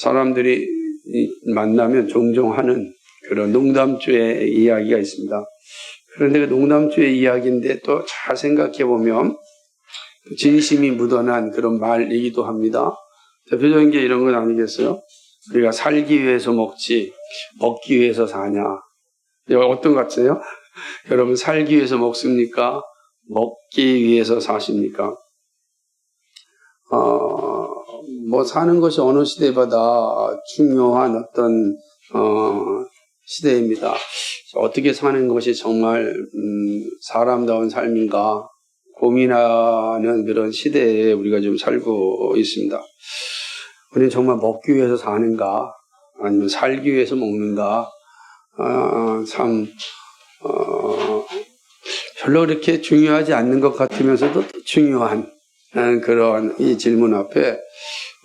사람들이 만나면 종종 하는 그런 농담주의 이야기가 있습니다. 그런데 그 농담주의 이야기인데 또 잘 생각해 보면 진심이 묻어난 그런 말이기도 합니다. 대표적인 게 이런 건 아니겠어요? 우리가 살기 위해서 먹지 먹기 위해서 사냐? 어떤 것 같아요? 여러분 살기 위해서 먹습니까? 먹기 위해서 사십니까? 뭐 사는 것이 어느 시대보다 중요한 어떤 시대입니다. 어떻게 사는 것이 정말 사람다운 삶인가 고민하는 그런 시대에 우리가 좀 살고 있습니다. 우리는 정말 먹기 위해서 사는가 아니면 살기 위해서 먹는가 별로 그렇게 중요하지 않는 것 같으면서도 중요한 그런 이 질문 앞에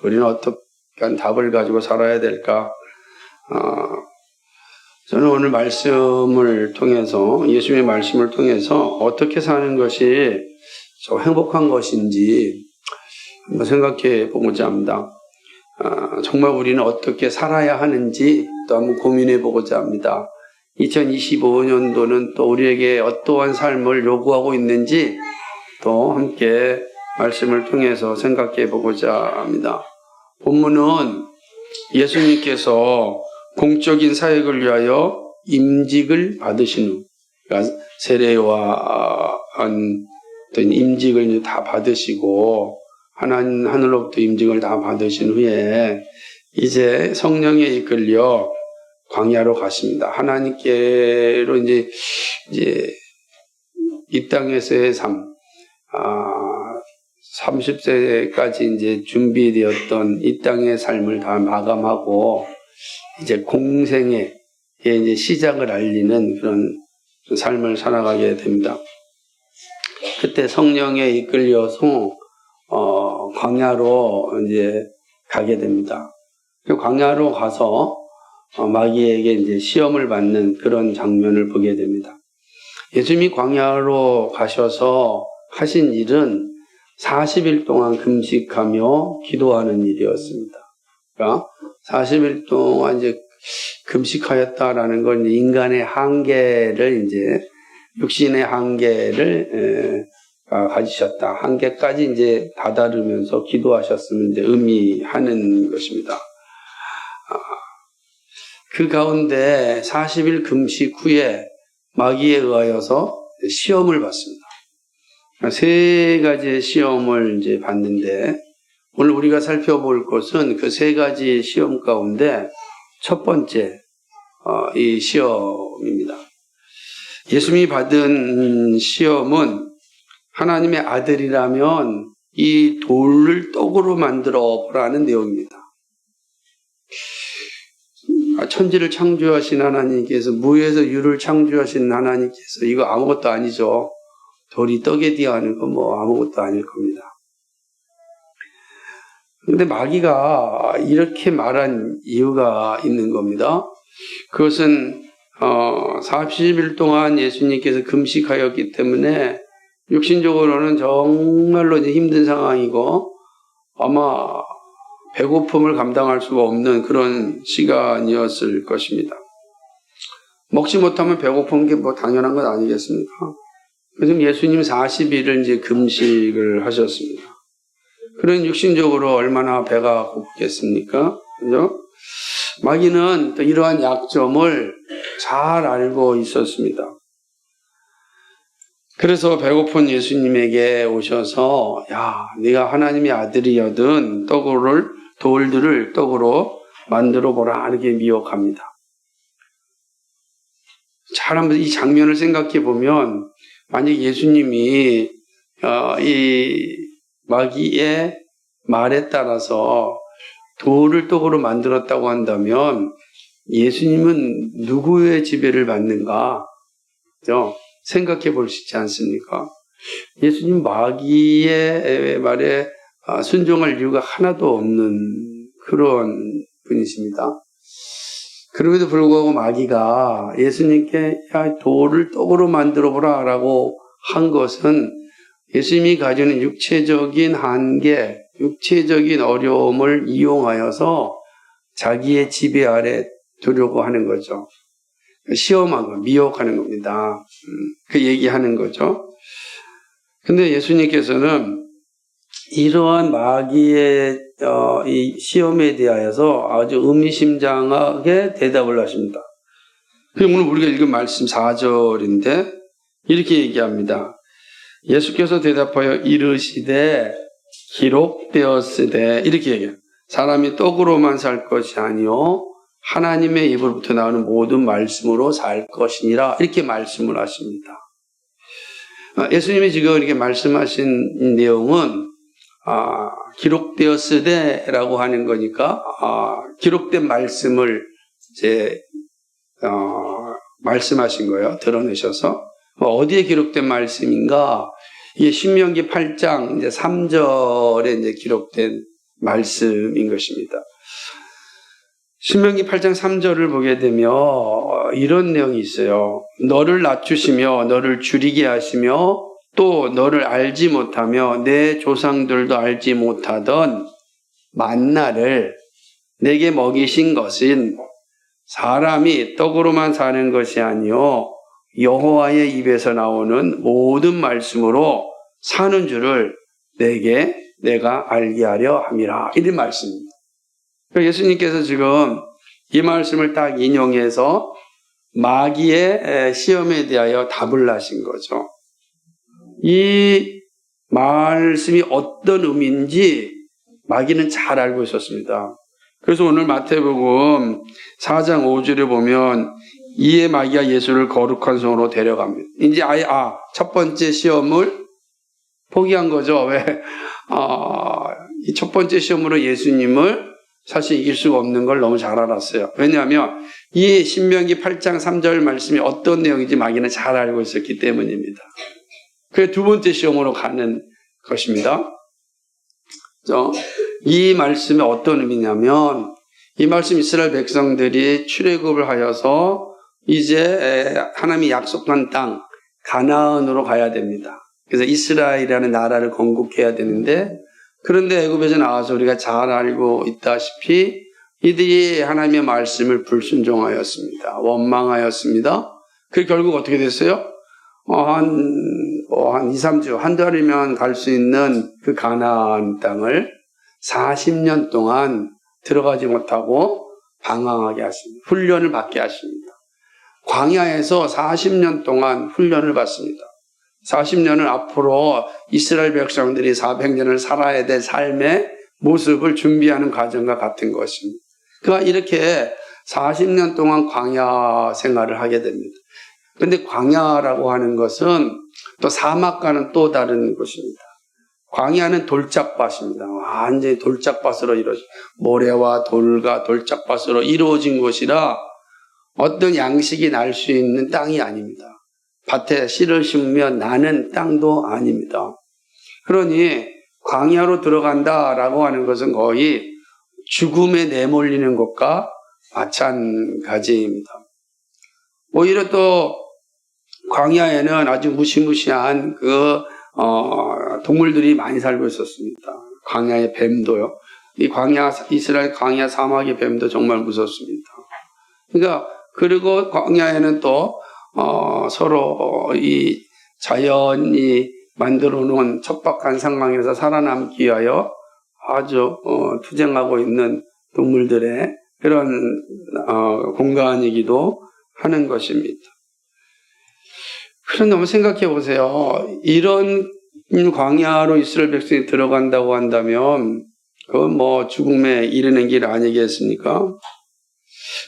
우리는 어떤 답을 가지고 살아야 될까? 저는 오늘 말씀을 통해서 예수님의 말씀을 통해서 어떻게 사는 것이 행복한 것인지 한번 생각해 보고자 합니다. 정말 우리는 어떻게 살아야 하는지 또 한번 고민해 보고자 합니다. 2025년도는 또 우리에게 어떠한 삶을 요구하고 있는지 또 함께 말씀을 통해서 생각해 보고자 합니다. 본문은 예수님께서 공적인 사역을 위하여 임직을 받으신 후, 그러니까 세례요한 어떤 임직을 다 받으시고 하늘로부터 임직을 다 받으신 후에 이제 성령에 이끌려 광야로 가십니다. 하나님께로 이제 이 땅에서의 삶, 30세까지 이제 준비되었던 이 땅의 삶을 다 마감하고 이제 공생의 이제 시작을 알리는 그런 삶을 살아가게 됩니다. 그때 성령에 이끌려서 광야로 이제 가게 됩니다. 그 광야로 가서 마귀에게 이제 시험을 받는 그런 장면을 보게 됩니다. 예수님이 광야로 가셔서 하신 일은 40일 동안 금식하며 기도하는 일이었습니다. 그러니까 40일 동안 이제 금식하였다라는 건 인간의 한계를 이제 육신의 한계를 가지셨다. 한계까지 이제 다다르면서 기도하셨으면 이제 의미하는 것입니다. 그 가운데 40일 금식 후에 마귀에 의하여서 시험을 받습니다. 세 가지의 시험을 이제 받는데 오늘 우리가 살펴볼 것은 그 세 가지 시험 가운데 첫 번째 이 시험입니다. 예수님이 받은 시험은 하나님의 아들이라면 이 돌을 떡으로 만들어 보라는 내용입니다. 천지를 창조하신 하나님께서 무에서 유를 창조하신 하나님께서 이거 아무것도 아니죠. 돌이 떡에 대하는 건 뭐 아무것도 아닐 겁니다. 그런데 마귀가 이렇게 말한 이유가 있는 겁니다. 그것은 40일 동안 예수님께서 금식하였기 때문에 육신적으로는 정말로 이제 힘든 상황이고 아마 배고픔을 감당할 수가 없는 그런 시간이었을 것입니다. 먹지 못하면 배고픈 게 뭐 당연한 건 아니겠습니까? 그래서 예수님 40일을 이제 금식을 하셨습니다. 그런 육신적으로 얼마나 배가 고프겠습니까? 그죠? 마귀는 또 이러한 약점을 잘 알고 있었습니다. 그래서 배고픈 예수님에게 오셔서 야, 네가 하나님의 아들이여든 돌들을 떡으로 만들어 보라 이렇게 미혹합니다. 잘 한번 이 장면을 생각해 보면 만약 예수님이 이 마귀의 말에 따라서 돌을 떡으로 만들었다고 한다면 예수님은 누구의 지배를 받는가? 그죠? 생각해 볼 수 있지 않습니까? 예수님 마귀의 말에 순종할 이유가 하나도 없는 그런 분이십니다. 그럼에도 불구하고 마귀가 예수님께 야, 돌을 떡으로 만들어 보라 라고 한 것은 예수님이 가지는 육체적인 한계, 육체적인 어려움을 이용하여서 자기의 지배 아래 두려고 하는 거죠. 시험하고 미혹하는 겁니다. 그 얘기하는 거죠. 근데 예수님께서는 이러한 마귀의 이 시험에 대하여서 아주 의미심장하게 대답을 하십니다. 오늘 우리가 읽은 말씀 4절인데 이렇게 얘기합니다. 예수께서 대답하여 이르시되 기록되었으되 이렇게 얘기해요. 사람이 떡으로만 살 것이 아니요 하나님의 입으로부터 나오는 모든 말씀으로 살 것이니라 이렇게 말씀을 하십니다. 예수님이 지금 이렇게 말씀하신 내용은 기록되었으되라고 하는 거니까 기록된 말씀을 이제 말씀하신 거예요. 드러내셔서 어디에 기록된 말씀인가? 이게 신명기 8장 이제 3절에 이제 기록된 말씀인 것입니다. 신명기 8장 3절을 보게 되면 이런 내용이 있어요. 너를 낮추시며 너를 줄이게 하시며 또 너를 알지 못하며 내 조상들도 알지 못하던 만나를 내게 먹이신 것은 사람이 떡으로만 사는 것이 아니요 여호와의 입에서 나오는 모든 말씀으로 사는 줄을 내가 알게 하려 함이라. 이런 말씀입니다. 예수님께서 지금 이 말씀을 딱 인용해서 마귀의 시험에 대하여 답을 하신 거죠. 이 말씀이 어떤 의미인지 마귀는 잘 알고 있었습니다. 그래서 오늘 마태복음 4장 5절에 보면 이에 마귀가 예수를 거룩한 성으로 데려갑니다. 이제 아예 첫 번째 시험을 포기한 거죠. 왜? 이 첫 번째 시험으로 예수님을 사실 이길 수가 없는 걸 너무 잘 알았어요. 왜냐하면 이 신명기 8장 3절 말씀이 어떤 내용인지 마귀는 잘 알고 있었기 때문입니다. 그게 두 번째 시험으로 가는 것입니다. 이 말씀이 어떤 의미냐면 이 말씀 이스라엘 백성들이 출애굽을 하여서 이제 하나님이 약속한 땅 가나안으로 가야 됩니다. 그래서 이스라엘이라는 나라를 건국해야 되는데 그런데 애굽에서 나와서 우리가 잘 알고 있다시피 이들이 하나님의 말씀을 불순종하였습니다. 원망하였습니다. 그 결국 어떻게 됐어요? 한 2, 3주, 한 달이면 갈 수 있는 그 가나안 땅을 40년 동안 들어가지 못하고 방황하게 하십니다. 훈련을 받게 하십니다. 광야에서 40년 동안 훈련을 받습니다. 40년은 앞으로 이스라엘 백성들이 400년을 살아야 될 삶의 모습을 준비하는 과정과 같은 것입니다. 그러니까 이렇게 40년 동안 광야 생활을 하게 됩니다. 그런데 광야라고 하는 것은 또 사막과는 또 다른 곳입니다. 광야는 돌짝밭입니다. 완전히 돌짝밭으로 이루어진 모래와 돌과 돌짝밭으로 이루어진 곳이라 어떤 양식이 날 수 있는 땅이 아닙니다. 밭에 씨를 심으면 나는 땅도 아닙니다. 그러니 광야로 들어간다라고 하는 것은 거의 죽음에 내몰리는 것과 마찬가지입니다. 오히려 또 광야에는 아주 무시무시한 동물들이 많이 살고 있었습니다. 광야의 뱀도요. 이스라엘 광야 사막의 뱀도 정말 무섭습니다. 그러니까 그리고 광야에는 또 서로 이 자연이 만들어 놓은 척박한 상황에서 살아남기 위하여 아주 투쟁하고 있는 동물들의 그런 공간이기도 하는 것입니다. 그런데 한번 생각해 보세요. 이런 광야로 이스라엘 백성이 들어간다고 한다면 그건 뭐 죽음에 이르는 길 아니겠습니까?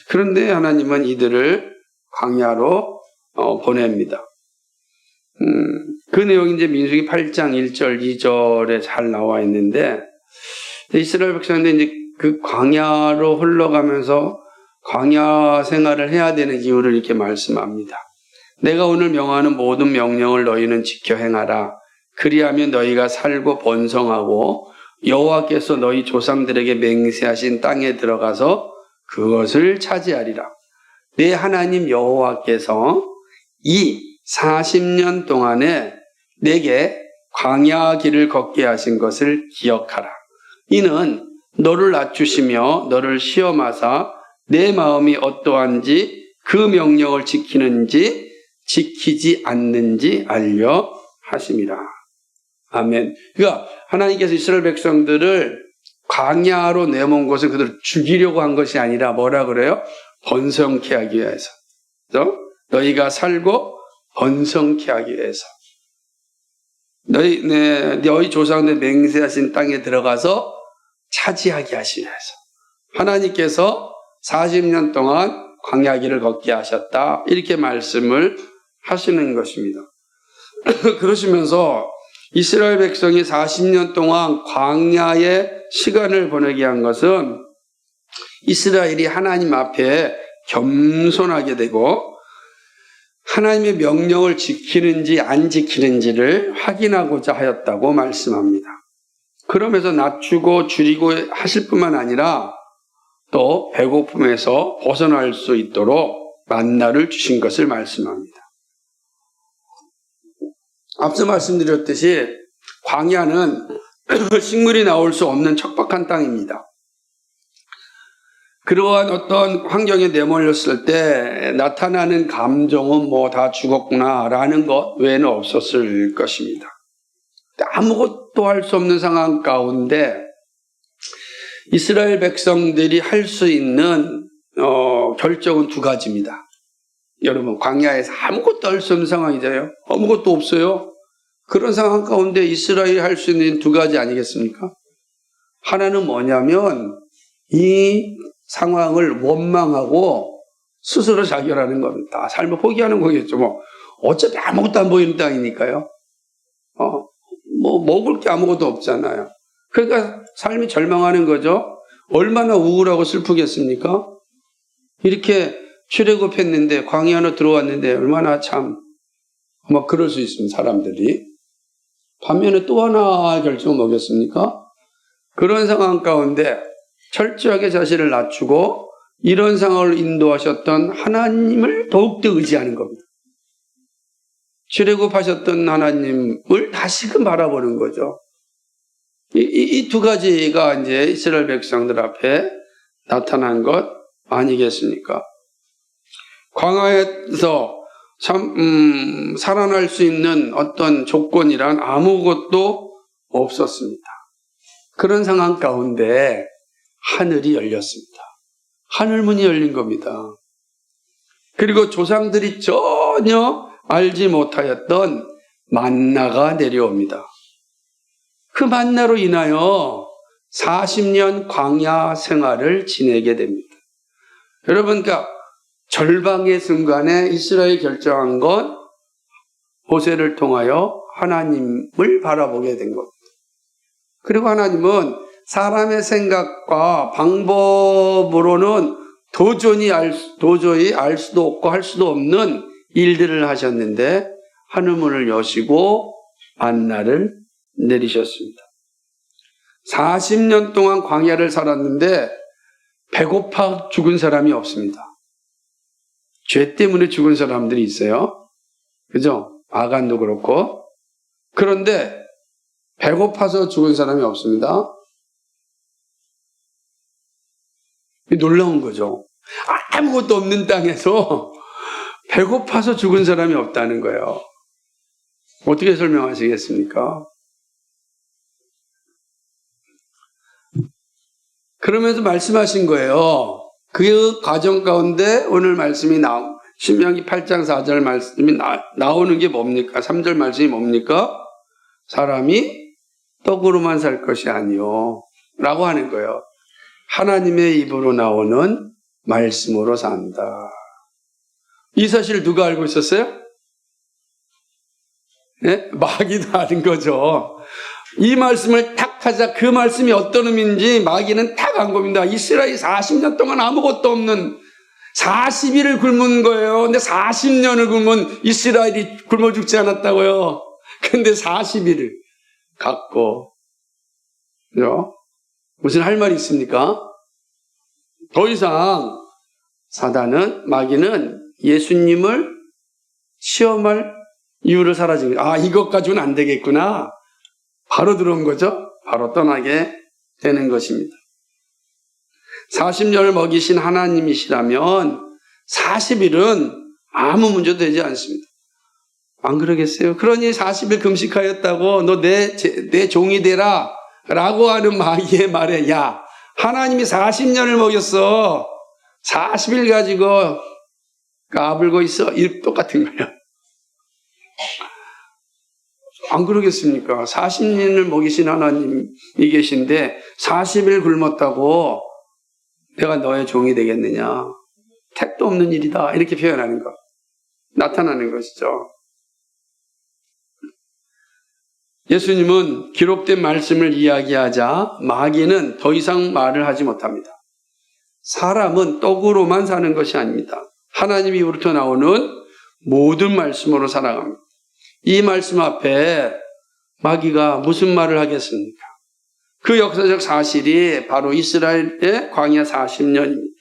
그런데 하나님은 이들을 광야로 보냅니다. 그 내용이 이제 민수기 8장 1절, 2절에 잘 나와 있는데 이스라엘 백성들이 이제 그 광야로 흘러가면서 광야 생활을 해야 되는 이유를 이렇게 말씀합니다. 내가 오늘 명하는 모든 명령을 너희는 지켜 행하라. 그리하면 너희가 살고 번성하고 여호와께서 너희 조상들에게 맹세하신 땅에 들어가서 그것을 차지하리라. 내 하나님 여호와께서 이 40년 동안에 내게 광야 길을 걷게 하신 것을 기억하라. 이는 너를 낮추시며 너를 시험하사 내 마음이 어떠한지 그 명령을 지키는지 지키지 않는지 알려 하심이라. 아멘. 그러니까 하나님께서 이스라엘 백성들을 광야로 내몬 것은 그들을 죽이려고 한 것이 아니라 뭐라 그래요? 번성케 하기 위해서. 그렇죠? 너희가 살고 번성케 하기 위해서. 너희 조상들 맹세하신 땅에 들어가서 차지하게 하시기 위해서. 하나님께서 40년 동안 광야길을 걷게 하셨다. 이렇게 말씀을 하시는 것입니다. 그러시면서 이스라엘 백성이 40년 동안 광야의 시간을 보내게 한 것은 이스라엘이 하나님 앞에 겸손하게 되고 하나님의 명령을 지키는지 안 지키는지를 확인하고자 하였다고 말씀합니다. 그러면서 낮추고 줄이고 하실 뿐만 아니라 또 배고픔에서 벗어날 수 있도록 만나를 주신 것을 말씀합니다. 앞서 말씀드렸듯이 광야는 식물이 나올 수 없는 척박한 땅입니다. 그러한 어떤 환경에 내몰렸을 때 나타나는 감정은 뭐 다 죽었구나라는 것 외에는 없었을 것입니다. 아무것도 할 수 없는 상황 가운데 이스라엘 백성들이 할 수 있는 결정은 두 가지입니다. 여러분, 광야에서 아무것도 할 수 없는 상황이잖아요. 아무것도 없어요. 그런 상황 가운데 이스라엘이 할 수 있는 두 가지 아니겠습니까? 하나는 뭐냐면 이 상황을 원망하고 스스로 자결하는 겁니다. 삶을 포기하는 거겠죠. 뭐 어차피 아무것도 안 보이는 땅이니까요. 뭐 먹을 게 아무것도 없잖아요. 그러니까 삶이 절망하는 거죠. 얼마나 우울하고 슬프겠습니까? 이렇게 출애굽했는데 광야로 들어왔는데 얼마나 참 막 그럴 수 있습니다. 사람들이. 반면에 또 하나 결정은 뭐겠습니까? 그런 상황 가운데 철저하게 자신을 낮추고 이런 상황을 인도하셨던 하나님을 더욱더 의지하는 겁니다. 출애굽하셨던 하나님을 다시금 바라보는 거죠. 이 두 가지가 이제 이스라엘 백성들 앞에 나타난 것 아니겠습니까? 광야에서 참 살아날 수 있는 어떤 조건이란 아무것도 없었습니다. 그런 상황 가운데 하늘이 열렸습니다. 하늘문이 열린 겁니다. 그리고 조상들이 전혀 알지 못하였던 만나가 내려옵니다. 그 만나로 인하여 40년 광야 생활을 지내게 됩니다. 여러분, 그러니까 절방의 순간에 이스라엘이 결정한 건 모세를 통하여 하나님을 바라보게 된 겁니다. 그리고 하나님은 사람의 생각과 방법으로는 도저히 알 수도 없고 할 수도 없는 일들을 하셨는데 하늘문을 여시고 만나를 내리셨습니다. 40년 동안 광야를 살았는데 배고파 죽은 사람이 없습니다. 죄 때문에 죽은 사람들이 있어요. 그죠? 아간도 그렇고. 그런데 배고파서 죽은 사람이 없습니다. 놀라운 거죠. 아무것도 없는 땅에서 배고파서 죽은 사람이 없다는 거예요. 어떻게 설명하시겠습니까? 그러면서 말씀하신 거예요. 그 과정 가운데 오늘 말씀이 신명기 8장 4절 말씀이 나오는 게 뭡니까? 3절 말씀이 뭡니까? 사람이 떡으로만 살 것이 아니요 라고 하는 거예요. 하나님의 입으로 나오는 말씀으로 산다. 이 사실을 누가 알고 있었어요? 네? 마귀도 아는 거죠. 이 말씀을 탁 하자 그 말씀이 어떤 의미인지 마귀는 탁 안 겁니다. 이스라엘이 40년 동안 아무것도 없는 40일을 굶은 거예요. 근데 40년을 굶은 이스라엘이 굶어 죽지 않았다고요. 근데 40일을 갖고, 그죠? 무슨 할 말이 있습니까? 더 이상 마귀는 예수님을 시험할 이유를 사라진 거예요. 아, 이것 가지고는 안 되겠구나. 바로 들어온 거죠. 바로 떠나게 되는 것입니다. 40년을 먹이신 하나님이시라면 40일은 아무 문제도 되지 않습니다. 안 그러겠어요? 그러니 40일 금식하였다고 너 내 종이 되라 라고 하는 마귀의 말에, 야, 하나님이 40년을 먹였어. 40일 가지고 까불고 있어. 이 똑같은 거예요. 안 그러겠습니까? 40년을 먹이신 하나님이 계신데 40일 굶었다고 내가 너의 종이 되겠느냐? 택도 없는 일이다. 이렇게 표현하는 거. 나타나는 것이죠. 예수님은 기록된 말씀을 이야기하자 마귀는 더 이상 말을 하지 못합니다. 사람은 떡으로만 사는 것이 아닙니다. 하나님 입으로부터 나오는 모든 말씀으로 살아갑니다. 이 말씀 앞에 마귀가 무슨 말을 하겠습니까? 그 역사적 사실이 바로 이스라엘의 광야 40년입니다.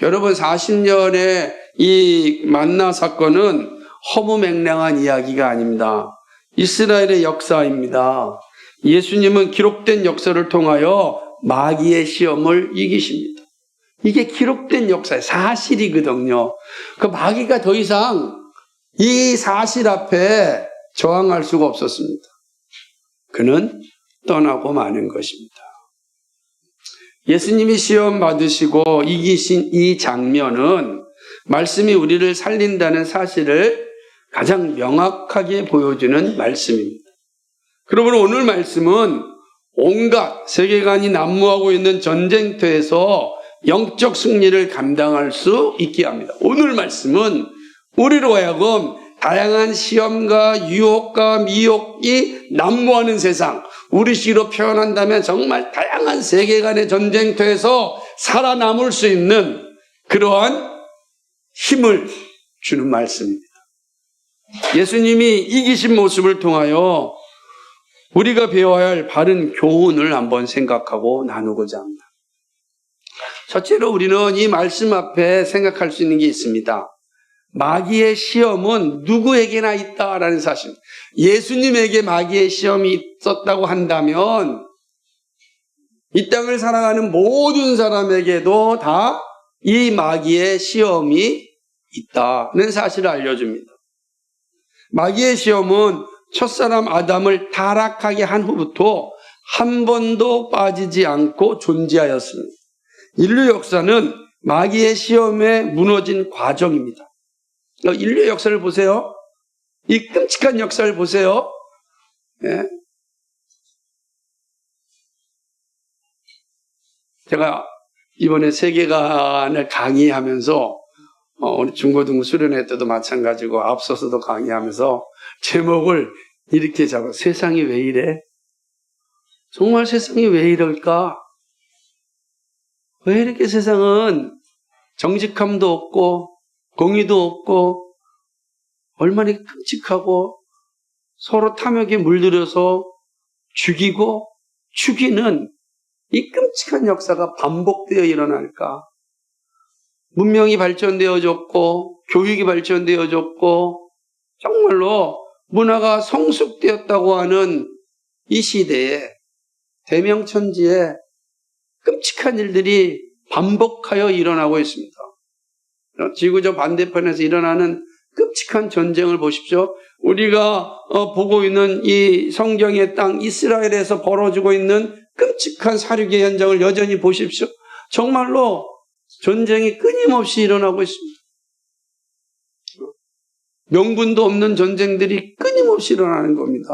여러분, 40년의 이 만나 사건은 허무맹랑한 이야기가 아닙니다. 이스라엘의 역사입니다. 예수님은 기록된 역사를 통하여 마귀의 시험을 이기십니다. 이게 기록된 역사의 사실이거든요. 그 마귀가 더 이상 이 사실 앞에 저항할 수가 없었습니다. 그는 떠나고 마는 것입니다. 예수님이 시험 받으시고 이기신 이 장면은 말씀이 우리를 살린다는 사실을 가장 명확하게 보여주는 말씀입니다. 그러므로 오늘 말씀은 온갖 세계관이 난무하고 있는 전쟁터에서 영적 승리를 감당할 수 있게 합니다. 오늘 말씀은 우리로 하여금 다양한 시험과 유혹과 미혹이 난무하는 세상, 우리식으로 표현한다면 정말 다양한 세계관의 전쟁터에서 살아남을 수 있는 그러한 힘을 주는 말씀입니다. 예수님이 이기신 모습을 통하여 우리가 배워야 할 바른 교훈을 한번 생각하고 나누고자 합니다. 첫째로 우리는 이 말씀 앞에 생각할 수 있는 게 있습니다. 마귀의 시험은 누구에게나 있다라는 사실. 예수님에게 마귀의 시험이 있었다고 한다면 이 땅을 살아가는 모든 사람에게도 다 이 마귀의 시험이 있다는 사실을 알려줍니다. 마귀의 시험은 첫사람 아담을 타락하게 한 후부터 한 번도 빠지지 않고 존재하였습니다. 인류 역사는 마귀의 시험에 무너진 과정입니다. 인류의 역사를 보세요. 이 끔찍한 역사를 보세요. 예? 제가 이번에 세계관을 강의하면서 우리 중고등 수련회 때도 마찬가지고 앞서서도 강의하면서 제목을 이렇게 잡아. 세상이 왜 이래? 정말 세상이 왜 이럴까? 왜 이렇게 세상은 정직함도 없고 공의도 없고 얼마나 끔찍하고 서로 탐욕에 물들여서 죽이고 죽이는 이 끔찍한 역사가 반복되어 일어날까? 문명이 발전되어졌고 교육이 발전되어졌고 정말로 문화가 성숙되었다고 하는 이 시대에 대명천지에 끔찍한 일들이 반복하여 일어나고 있습니다. 지구적 반대편에서 일어나는 끔찍한 전쟁을 보십시오. 우리가 보고 있는 이 성경의 땅 이스라엘에서 벌어지고 있는 끔찍한 살육의 현장을 여전히 보십시오. 정말로 전쟁이 끊임없이 일어나고 있습니다. 명분도 없는 전쟁들이 끊임없이 일어나는 겁니다.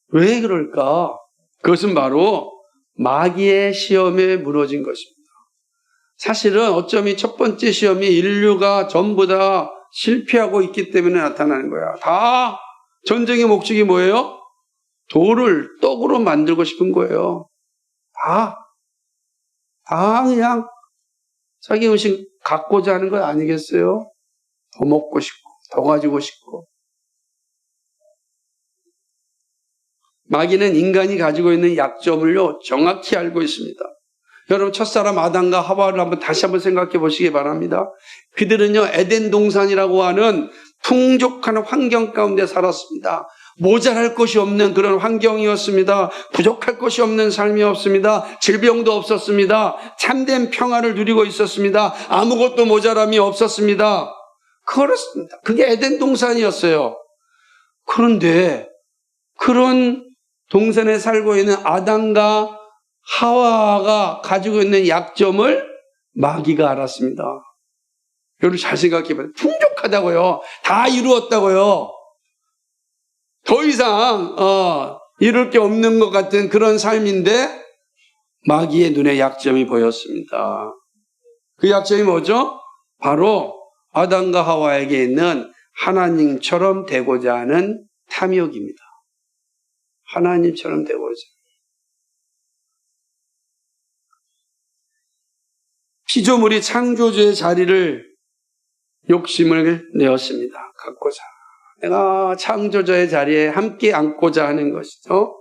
왜 그럴까? 그것은 바로 마귀의 시험에 무너진 것입니다. 사실은 어쩌면 첫 번째 시험이 인류가 전부 다 실패하고 있기 때문에 나타나는 거야. 다 전쟁의 목적이 뭐예요? 돌을 떡으로 만들고 싶은 거예요. 다 그냥 자기 음식 갖고자 하는 거 아니겠어요? 더 먹고 싶고, 더 가지고 싶고. 마귀는 인간이 가지고 있는 약점을요, 정확히 알고 있습니다. 여러분, 첫사람 아담과 하와를 다시 한번 생각해 보시기 바랍니다. 그들은요, 에덴 동산이라고 하는 풍족한 환경 가운데 살았습니다. 모자랄 것이 없는 그런 환경이었습니다. 부족할 것이 없는 삶이었습니다. 질병도 없었습니다. 참된 평화를 누리고 있었습니다. 아무것도 모자람이 없었습니다. 그렇습니다. 그게 에덴 동산이었어요. 그런데 그런 동산에 살고 있는 아담과 하와가 가지고 있는 약점을 마귀가 알았습니다. 여러분 잘 생각해봐요. 풍족하다고요. 다 이루었다고요. 더 이상 이룰 게 없는 것 같은 그런 삶인데 마귀의 눈에 약점이 보였습니다. 그 약점이 뭐죠? 바로 아담과 하와에게 있는 하나님처럼 되고자 하는 탐욕입니다. 하나님처럼 되고자. 피조물이 창조주의 자리를 욕심을 내었습니다. 갖고자. 내가 창조주의 자리에 함께 앉고자 하는 것이죠.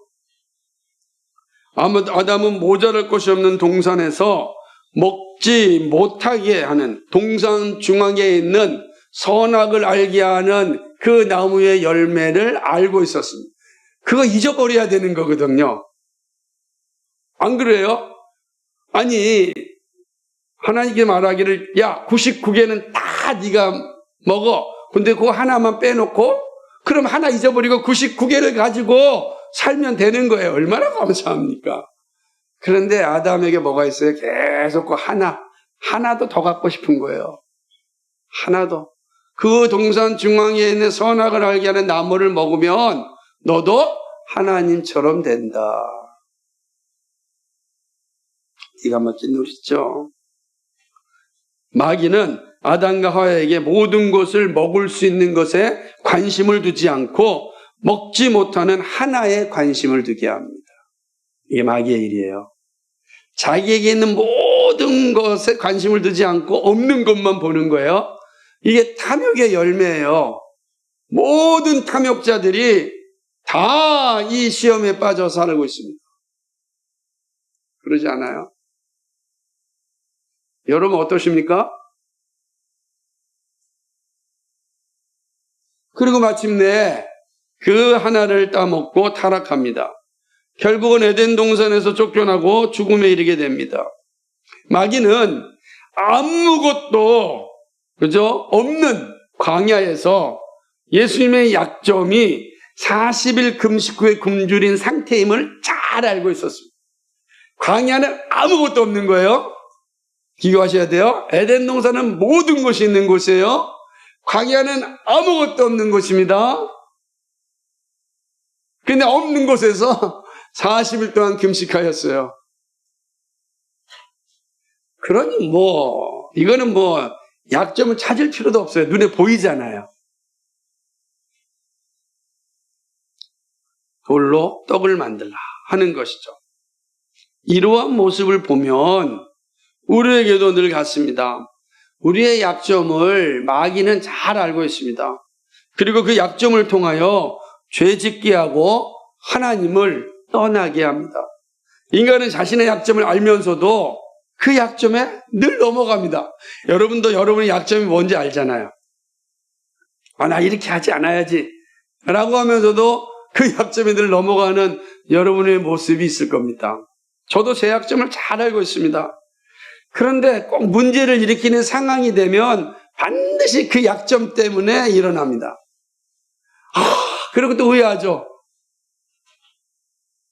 아담은 모자랄 것이 없는 동산에서 먹지 못하게 하는 동산 중앙에 있는 선악을 알게 하는 그 나무의 열매를 알고 있었습니다. 그거 잊어버려야 되는 거거든요. 안 그래요? 아니 하나님께 말하기를 야 99개는 다 네가 먹어. 근데 그거 하나만 빼놓고 그럼 하나 잊어버리고 99개를 가지고 살면 되는 거예요. 얼마나 감사합니까? 그런데 아담에게 뭐가 있어요? 계속 그 하나도 더 갖고 싶은 거예요. 하나도. 그 동산 중앙에 있는 선악을 알게 하는 나무를 먹으면 너도 하나님처럼 된다. 기가 막힌 노릇이죠. 마귀는 아담과 하와에게 모든 것을 먹을 수 있는 것에 관심을 두지 않고 먹지 못하는 하나에 관심을 두게 합니다. 이게 마귀의 일이에요. 자기에게 있는 모든 것에 관심을 두지 않고 없는 것만 보는 거예요. 이게 탐욕의 열매예요. 모든 탐욕자들이 다 이 시험에 빠져 살고 있습니다. 그러지 않아요? 여러분 어떠십니까? 그리고 마침내 그 하나를 따먹고 타락합니다. 결국은 에덴 동산에서 쫓겨나고 죽음에 이르게 됩니다. 마귀는 아무것도 없는 광야에서 예수님의 약점이 40일 금식 후에 굶주린 상태임을 잘 알고 있었습니다. 광야는 아무것도 없는 거예요. 기억하셔야 돼요. 에덴 동산은 모든 것이 있는 곳이에요. 광야는 아무것도 없는 곳입니다. 근데 없는 곳에서 40일 동안 금식하였어요. 그러니 이거는 약점을 찾을 필요도 없어요. 눈에 보이잖아요. 돌로 떡을 만들라 하는 것이죠. 이러한 모습을 보면 우리에게도 늘 같습니다. 우리의 약점을 마귀는 잘 알고 있습니다. 그리고 그 약점을 통하여 죄짓게 하고 하나님을 떠나게 합니다. 인간은 자신의 약점을 알면서도 그 약점에 늘 넘어갑니다. 여러분도 여러분의 약점이 뭔지 알잖아요. 나 이렇게 하지 않아야지 라고 하면서도 그 약점에 늘 넘어가는 여러분의 모습이 있을 겁니다. 저도 제 약점을 잘 알고 있습니다. 그런데 꼭 문제를 일으키는 상황이 되면 반드시 그 약점 때문에 일어납니다. 그리고 또 후회하죠.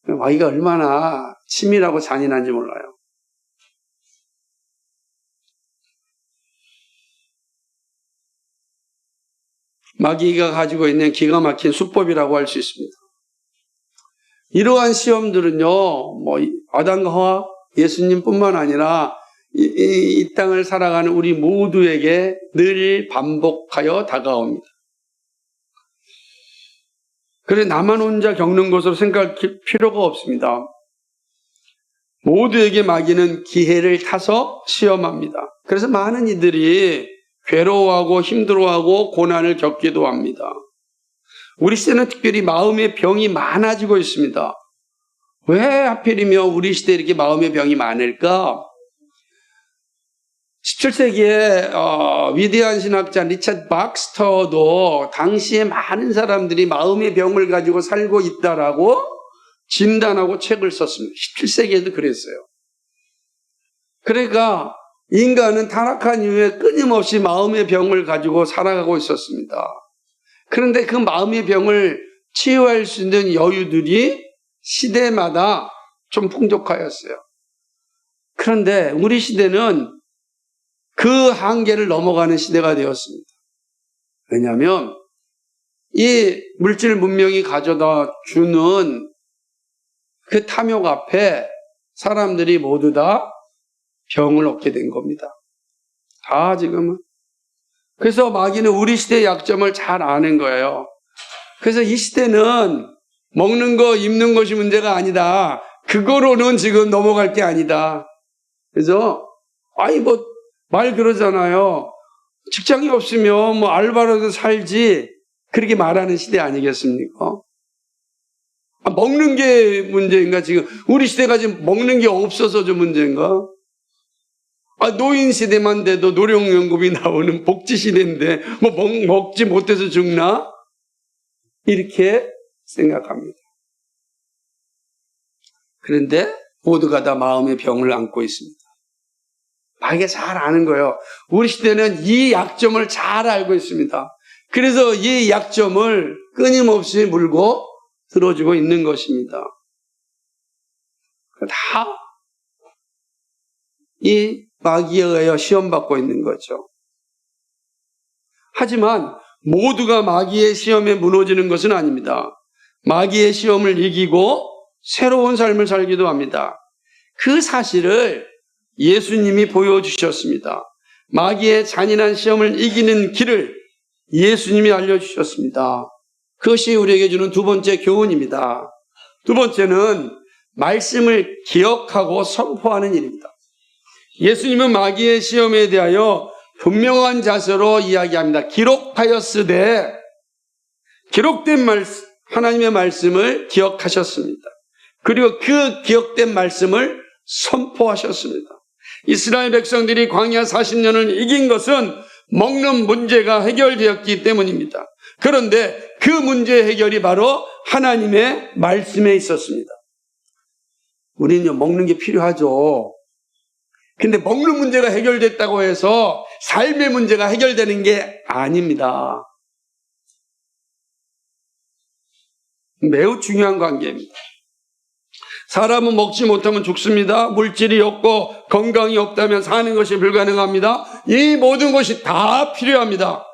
마귀가 얼마나 치밀하고 잔인한지 몰라요. 마귀가 가지고 있는 기가 막힌 수법이라고 할 수 있습니다. 이러한 시험들은요, 아담과 하와, 예수님뿐만 아니라 이 땅을 살아가는 우리 모두에게 늘 반복하여 다가옵니다. 그래 나만 혼자 겪는 것으로 생각할 필요가 없습니다. 모두에게 마귀는 기회를 타서 시험합니다. 그래서 많은 이들이 괴로워하고 힘들어하고 고난을 겪기도 합니다. 우리 시대는 특별히 마음의 병이 많아지고 있습니다. 왜 하필이면 우리 시대에 이렇게 마음의 병이 많을까? 17세기에 위대한 신학자 리차드 박스터도 당시에 많은 사람들이 마음의 병을 가지고 살고 있다라고 진단하고 책을 썼습니다. 17세기에도 그랬어요. 그러니까 인간은 타락한 이후에 끊임없이 마음의 병을 가지고 살아가고 있었습니다. 그런데 그 마음의 병을 치유할 수 있는 여유들이 시대마다 좀 풍족하였어요. 그런데 우리 시대는 그 한계를 넘어가는 시대가 되었습니다. 왜냐하면 이 물질 문명이 가져다 주는 그 탐욕 앞에 사람들이 모두 다 병을 얻게 된 겁니다. 다 지금은. 그래서 마귀는 우리 시대의 약점을 잘 아는 거예요. 그래서 이 시대는 먹는 거, 입는 것이 문제가 아니다. 그거로는 지금 넘어갈 게 아니다. 그래서 말 그러잖아요. 직장이 없으면 알바라도 살지. 그렇게 말하는 시대 아니겠습니까? 먹는 게 문제인가 지금? 우리 시대가 지금 먹는 게 없어서 좀 문제인가? 노인 시대만 돼도 노령연금이 나오는 복지 시대인데 먹지 못해서 죽나? 이렇게 생각합니다. 그런데 모두가 다 마음의 병을 안고 있습니다. 이게 잘 아는 거예요. 우리 시대는 이 약점을 잘 알고 있습니다. 그래서 이 약점을 끊임없이 물고 들어주고 있는 것입니다. 다 이 마귀에 의하여 시험받고 있는 거죠. 하지만 모두가 마귀의 시험에 무너지는 것은 아닙니다. 마귀의 시험을 이기고 새로운 삶을 살기도 합니다. 그 사실을 예수님이 보여주셨습니다. 마귀의 잔인한 시험을 이기는 길을 예수님이 알려주셨습니다. 그것이 우리에게 주는 두 번째 교훈입니다. 두 번째는 말씀을 기억하고 선포하는 일입니다. 예수님은 마귀의 시험에 대하여 분명한 자세로 이야기합니다. 기록하였으되, 기록된 하나님의 말씀을 기억하셨습니다. 그리고 그 기억된 말씀을 선포하셨습니다. 이스라엘 백성들이 광야 40년을 이긴 것은 먹는 문제가 해결되었기 때문입니다. 그런데 그 문제 해결이 바로 하나님의 말씀에 있었습니다. 우리는 먹는 게 필요하죠. 근데 먹는 문제가 해결됐다고 해서 삶의 문제가 해결되는 게 아닙니다. 매우 중요한 관계입니다. 사람은 먹지 못하면 죽습니다. 물질이 없고 건강이 없다면 사는 것이 불가능합니다. 이 모든 것이 다 필요합니다.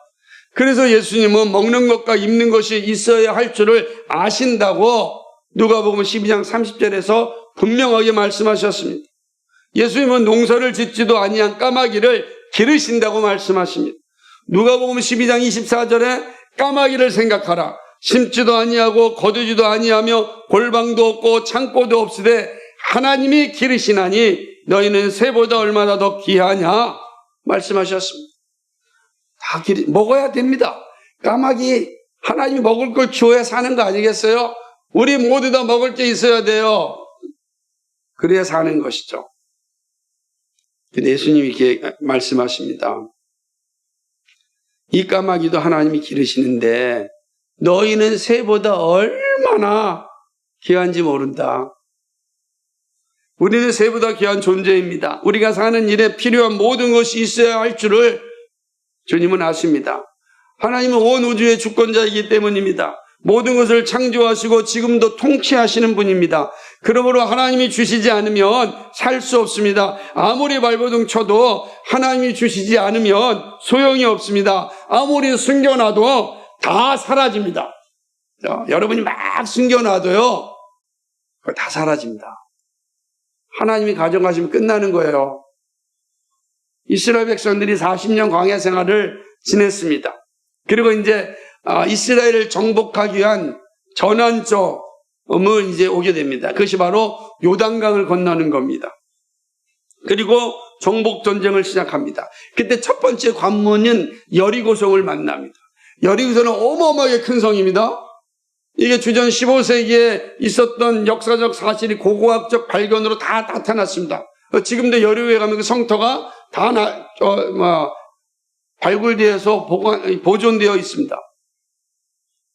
그래서 예수님은 먹는 것과 입는 것이 있어야 할 줄을 아신다고 누가복음 12장 30절에서 분명하게 말씀하셨습니다. 예수님은 농사를 짓지도 아니한 까마귀를 기르신다고 말씀하십니다. 누가복음 12장 24절에 까마귀를 생각하라. 심지도 아니하고 거두지도 아니하며 골방도 없고 창고도 없으되 하나님이 기르시나니 너희는 새보다 얼마나 더 귀하냐 말씀하셨습니다. 다 먹어야 됩니다. 까마귀 하나님이 먹을 걸 줘야 사는 거 아니겠어요? 우리 모두 다 먹을 게 있어야 돼요. 그래야 사는 것이죠. 근데 예수님이 이렇게 말씀하십니다. 이 까마귀도 하나님이 기르시는데 너희는 새보다 얼마나 귀한지 모른다. 우리는 새보다 귀한 존재입니다. 우리가 사는 일에 필요한 모든 것이 있어야 할 줄을 주님은 아십니다. 하나님은 온 우주의 주권자이기 때문입니다. 모든 것을 창조하시고 지금도 통치하시는 분입니다. 그러므로 하나님이 주시지 않으면 살 수 없습니다. 아무리 발버둥 쳐도 하나님이 주시지 않으면 소용이 없습니다. 아무리 숨겨놔도 다 사라집니다. 여러분이 막 숨겨놔도요, 그거 다 사라집니다. 하나님이 가져가시면 끝나는 거예요. 이스라엘 백성들이 40년 광야 생활을 지냈습니다. 그리고 이제 이스라엘을 정복하기 위한 전환점을 이제 오게 됩니다. 그것이 바로 요단강을 건너는 겁니다. 그리고 정복 전쟁을 시작합니다. 그때 첫 번째 관문은 여리고성을 만납니다. 여리고성은 어마어마하게 큰 성입니다. 이게 주전 15세기에 있었던 역사적 사실이 고고학적 발견으로 다 나타났습니다. 지금도 여리고에 가면 그 성터가 다 발굴되어서 보존되어 있습니다.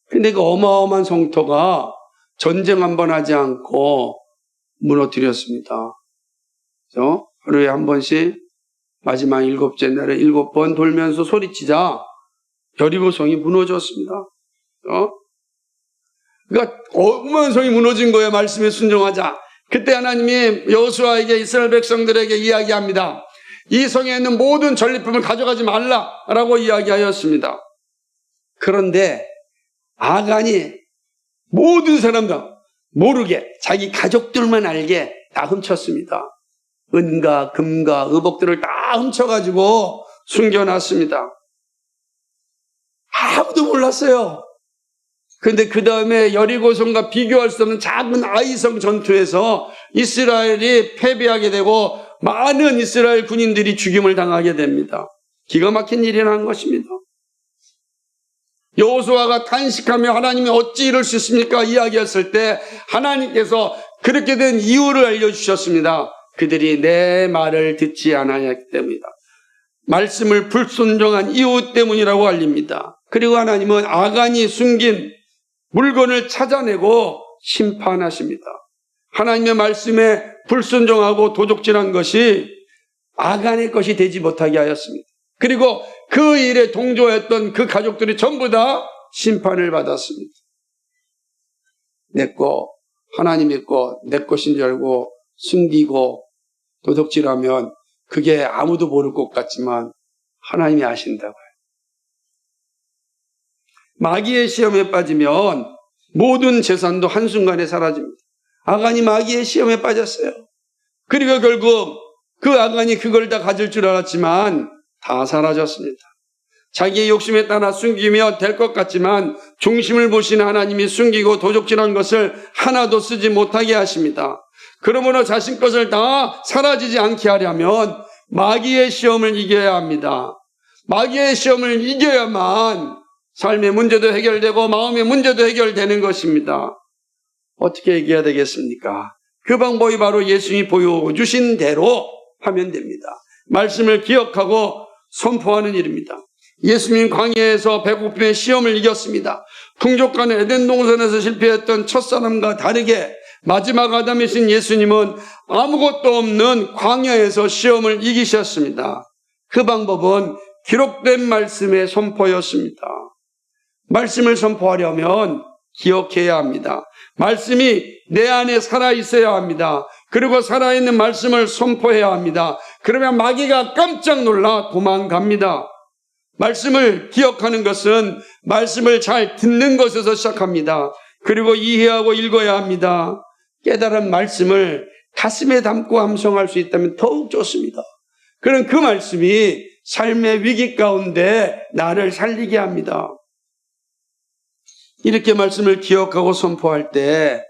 근데 그 어마어마한 성터가 전쟁 한 번 하지 않고 무너뜨렸습니다. 그래서 하루에 한 번씩 마지막 7째 날에 7번 돌면서 소리치자 여리고 성이 무너졌습니다. 그러니까 어마어마한 성이 무너진 거예요. 말씀에 순종하자. 그때 하나님이 여호수아에게 이스라엘 백성들에게 이야기합니다. 이 성에 있는 모든 전리품을 가져가지 말라라고 이야기하였습니다. 그런데 아간이 모든 사람들 모르게 자기 가족들만 알게 다 훔쳤습니다. 은과 금과 의복들을 다 훔쳐가지고 숨겨놨습니다. 아무도 몰랐어요. 그런데 그 다음에 여리고성과 비교할 수 없는 작은 아이성 전투에서 이스라엘이 패배하게 되고 많은 이스라엘 군인들이 죽임을 당하게 됩니다. 기가 막힌 일이 난 것입니다. 여호수아가 탄식하며 하나님이 어찌 이럴 수 있습니까? 이야기했을 때 하나님께서 그렇게 된 이유를 알려주셨습니다. 그들이 내 말을 듣지 않았기 때문이다. 말씀을 불순종한 이유 때문이라고 알립니다. 그리고 하나님은 아간이 숨긴 물건을 찾아내고 심판하십니다. 하나님의 말씀에 불순종하고 도적질한 것이 아간의 것이 되지 못하게 하였습니다. 그리고 그 일에 동조했던 그 가족들이 전부 다 심판을 받았습니다. 내 거, 하나님의 거, 내 것인 줄 알고 숨기고 도둑질하면 그게 아무도 모를 것 같지만 하나님이 아신다고요. 마귀의 시험에 빠지면 모든 재산도 한순간에 사라집니다. 아간이 마귀의 시험에 빠졌어요. 그리고 결국 그 아간이 그걸 다 가질 줄 알았지만 다 사라졌습니다. 자기의 욕심에 따라 숨기면 될 것 같지만 중심을 보시는 하나님이 숨기고 도적질한 것을 하나도 쓰지 못하게 하십니다. 그러므로 자신 것을 다 사라지지 않게 하려면 마귀의 시험을 이겨야 합니다. 마귀의 시험을 이겨야만 삶의 문제도 해결되고 마음의 문제도 해결되는 것입니다. 어떻게 이겨야 되겠습니까? 그 방법이 바로 예수님이 보여주신 대로 하면 됩니다. 말씀을 기억하고 선포하는 일입니다. 예수님 광야에서 배고픔의 시험을 이겼습니다. 풍족한 에덴 동산에서 실패했던 첫사람과 다르게 마지막 아담이신 예수님은 아무것도 없는 광야에서 시험을 이기셨습니다. 그 방법은 기록된 말씀의 선포였습니다. 말씀을 선포하려면 기억해야 합니다. 말씀이 내 안에 살아있어야 합니다. 그리고 살아있는 말씀을 선포해야 합니다. 그러면 마귀가 깜짝 놀라 도망갑니다. 말씀을 기억하는 것은 말씀을 잘 듣는 것에서 시작합니다. 그리고 이해하고 읽어야 합니다. 깨달은 말씀을 가슴에 담고 함성할 수 있다면 더욱 좋습니다. 그럼 그 말씀이 삶의 위기 가운데 나를 살리게 합니다. 이렇게 말씀을 기억하고 선포할 때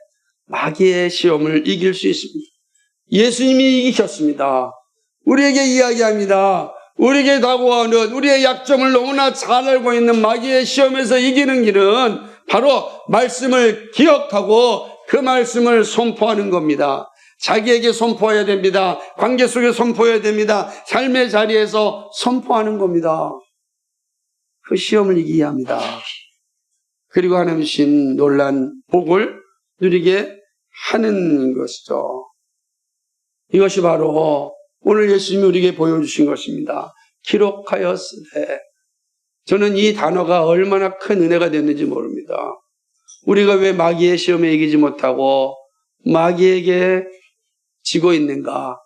마귀의 시험을 이길 수 있습니다. 예수님이 이기셨습니다. 우리에게 이야기합니다. 우리에게 다가오는 우리의 약점을 너무나 잘 알고 있는 마귀의 시험에서 이기는 길은 바로 말씀을 기억하고 그 말씀을 선포하는 겁니다. 자기에게 선포해야 됩니다. 관계 속에 선포해야 됩니다. 삶의 자리에서 선포하는 겁니다. 그 시험을 이기게 합니다. 그리고 하나님 주신 놀란 복을 누리게 하는 것이죠. 이것이 바로 오늘 예수님이 우리에게 보여주신 것입니다. 기록하였으되. 저는 이 단어가 얼마나 큰 은혜가 됐는지 모릅니다. 우리가 왜 마귀의 시험에 이기지 못하고 마귀에게 지고 있는가?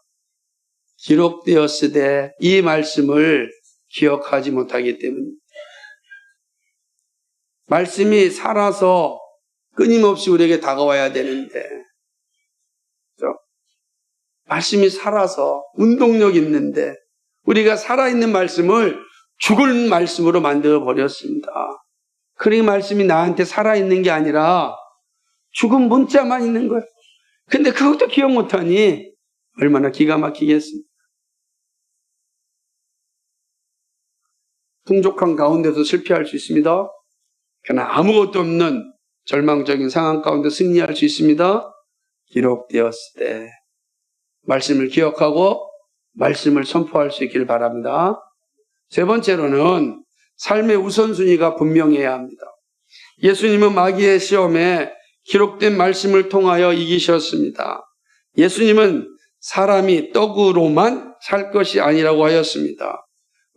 기록되었으되 이 말씀을 기억하지 못하기 때문입니다. 말씀이 살아서 끊임없이 우리에게 다가와야 되는데, 그렇죠? 말씀이 살아서 운동력 있는데 우리가 살아있는 말씀을 죽을 말씀으로 만들어 버렸습니다. 그 말씀이 나한테 살아있는 게 아니라 죽은 문자만 있는 거예요. 근데 그것도 기억 못하니 얼마나 기가 막히겠습니까? 풍족한 가운데서 실패할 수 있습니다. 그러나 아무것도 없는 절망적인 상황 가운데 승리할 수 있습니다. 기록되었을 때 말씀을 기억하고 말씀을 선포할 수 있기를 바랍니다. 세 번째로는 삶의 우선순위가 분명해야 합니다. 예수님은 마귀의 시험에 기록된 말씀을 통하여 이기셨습니다. 예수님은 사람이 떡으로만 살 것이 아니라고 하였습니다.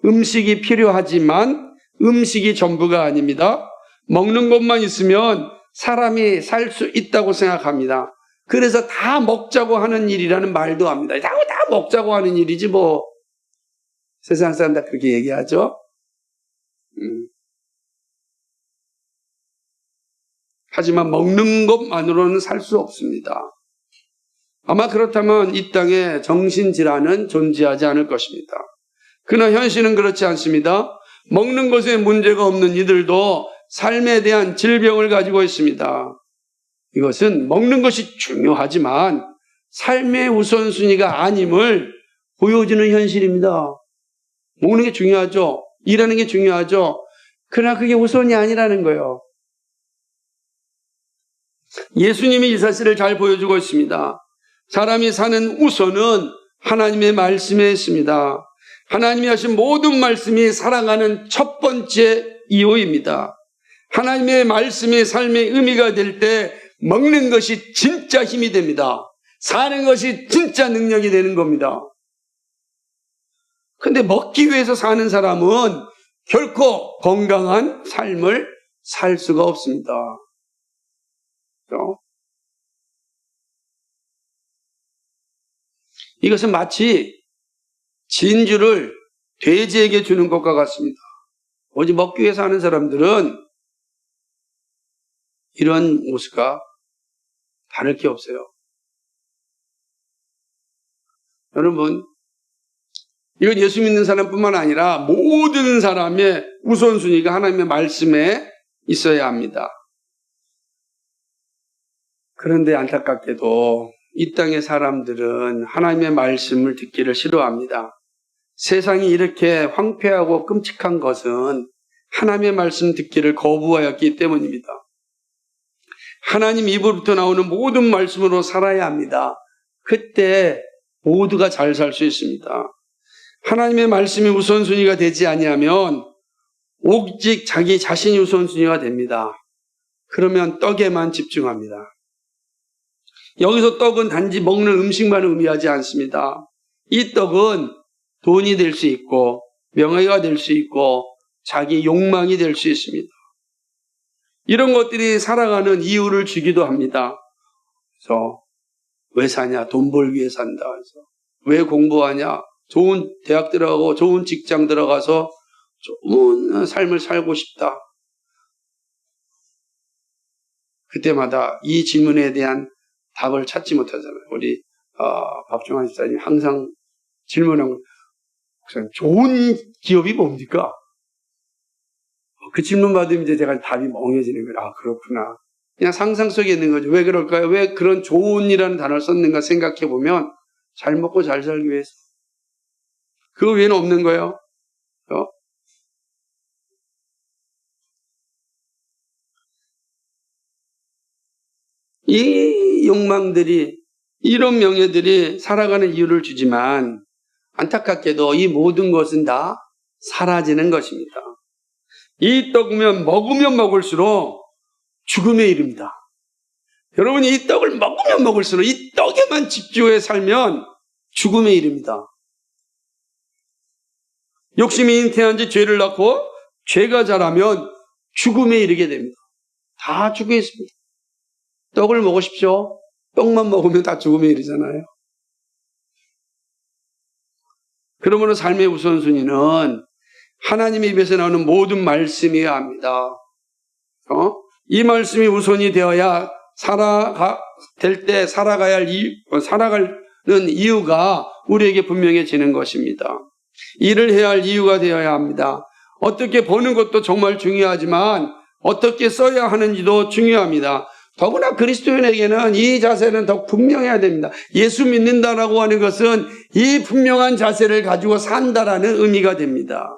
음식이 필요하지만 음식이 전부가 아닙니다. 먹는 것만 있으면 사람이 살 수 있다고 생각합니다. 그래서 다 먹자고 하는 일이라는 말도 합니다. 다 먹자고 하는 일이지 뭐. 세상 사람 다 그렇게 얘기하죠. 하지만 먹는 것만으로는 살 수 없습니다. 아마 그렇다면 이 땅에 정신질환은 존재하지 않을 것입니다. 그러나 현실은 그렇지 않습니다. 먹는 것에 문제가 없는 이들도 삶에 대한 질병을 가지고 있습니다. 이것은 먹는 것이 중요하지만 삶의 우선순위가 아님을 보여주는 현실입니다. 먹는 게 중요하죠. 일하는 게 중요하죠. 그러나 그게 우선이 아니라는 거예요. 예수님이 이 사실을 잘 보여주고 있습니다. 사람이 사는 우선은 하나님의 말씀에 있습니다. 하나님이 하신 모든 말씀이 살아가는 첫 번째 이유입니다. 하나님의 말씀이 삶의 의미가 될 때 먹는 것이 진짜 힘이 됩니다. 사는 것이 진짜 능력이 되는 겁니다. 근데 먹기 위해서 사는 사람은 결코 건강한 삶을 살 수가 없습니다. 그렇죠? 이것은 마치 진주를 돼지에게 주는 것과 같습니다. 오직 먹기 위해서 하는 사람들은 이런 모습과 다를 게 없어요. 여러분, 이건 예수 믿는 사람뿐만 아니라 모든 사람의 우선순위가 하나님의 말씀에 있어야 합니다. 그런데 안타깝게도 이 땅의 사람들은 하나님의 말씀을 듣기를 싫어합니다. 세상이 이렇게 황폐하고 끔찍한 것은 하나님의 말씀 듣기를 거부하였기 때문입니다. 하나님 입으로부터 나오는 모든 말씀으로 살아야 합니다. 그때 모두가 잘 살 수 있습니다. 하나님의 말씀이 우선순위가 되지 아니하면 오직 자기 자신이 우선순위가 됩니다. 그러면 떡에만 집중합니다. 여기서 떡은 단지 먹는 음식만 의미하지 않습니다. 이 떡은 돈이 될 수 있고 명예가 될 수 있고 자기 욕망이 될 수 있습니다. 이런 것들이 살아가는 이유를 주기도 합니다. 그래서 왜 사냐? 돈 벌기 위해 산다. 그래서 왜 공부하냐? 좋은 대학 들어가고 좋은 직장 들어가서 좋은 삶을 살고 싶다. 그때마다 이 질문에 대한 답을 찾지 못하잖아요. 우리 박종환 집사님이 항상 질문하고 좋은 기업이 뭡니까? 그 질문 받으면 이제 제가 답이 멍해지는 거예요. 아, 그렇구나. 그냥 상상 속에 있는 거죠. 왜 그럴까요? 왜 그런 좋은이라는 단어를 썼는가 생각해 보면 잘 먹고 잘 살기 위해서. 그 외에는 없는 거예요. 이 욕망들이, 이런 명예들이 살아가는 이유를 주지만 안타깝게도 이 모든 것은 다 사라지는 것입니다. 이 떡은 먹으면 먹을수록 죽음에 이릅니다. 여러분이 이 떡을 먹으면 먹을수록 이 떡에만 집중해 살면 죽음에 이릅니다. 욕심이 잉태한 지 죄를 낳고 죄가 자라면 죽음에 이르게 됩니다. 다 죽게 있습니다. 떡을 먹으십시오. 떡만 먹으면 다 죽음에 이르잖아요. 그러므로 삶의 우선순위는 하나님의 입에서 나오는 모든 말씀이어야 합니다. 이 말씀이 우선이 되어야 살아가는 이유가 우리에게 분명해지는 것입니다. 일을 해야 할 이유가 되어야 합니다. 어떻게 버는 것도 정말 중요하지만 어떻게 써야 하는지도 중요합니다. 더구나 그리스도인에게는 이 자세는 더 분명해야 됩니다. 예수 믿는다라고 하는 것은 이 분명한 자세를 가지고 산다라는 의미가 됩니다.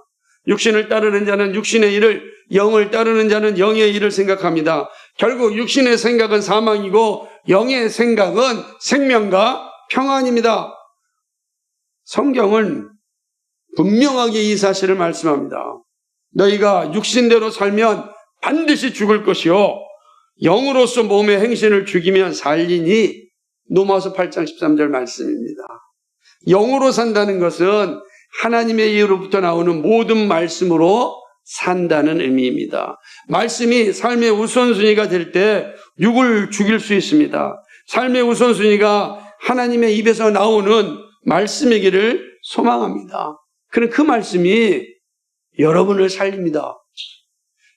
육신을 따르는 자는 육신의 일을, 영을 따르는 자는 영의 일을 생각합니다. 결국 육신의 생각은 사망이고 영의 생각은 생명과 평안입니다. 성경은 분명하게 이 사실을 말씀합니다. 너희가 육신대로 살면 반드시 죽을 것이요 영으로서 몸의 행실을 죽이면 살리니. 로마서 8장 13절 말씀입니다. 영으로 산다는 것은 하나님의 이로부터 나오는 모든 말씀으로 산다는 의미입니다. 말씀이 삶의 우선순위가 될 때 육을 죽일 수 있습니다. 삶의 우선순위가 하나님의 입에서 나오는 말씀이기를 소망합니다. 그럼 그 말씀이 여러분을 살립니다.